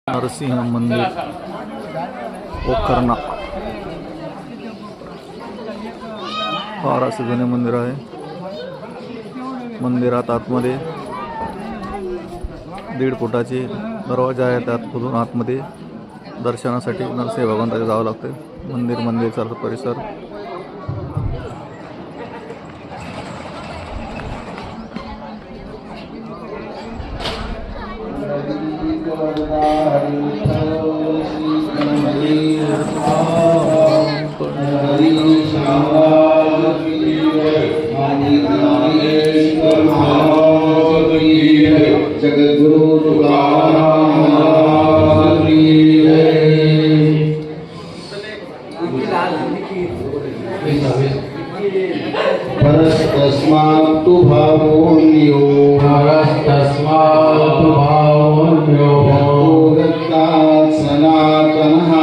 नरसिंह मंदिर ओखरणा फार असे जुने मंदिर आहे। मंदिरात आतमध्ये 1.5 फुटाचे दरवाजा आहे। त्यातून आतमध्ये दर्शनासाठी नरसिंह भगवंताचे जावं लागते। मंदिरचा परिसर जगद्गुरु परस्तस्मात् भावोऽन्यो सनातनः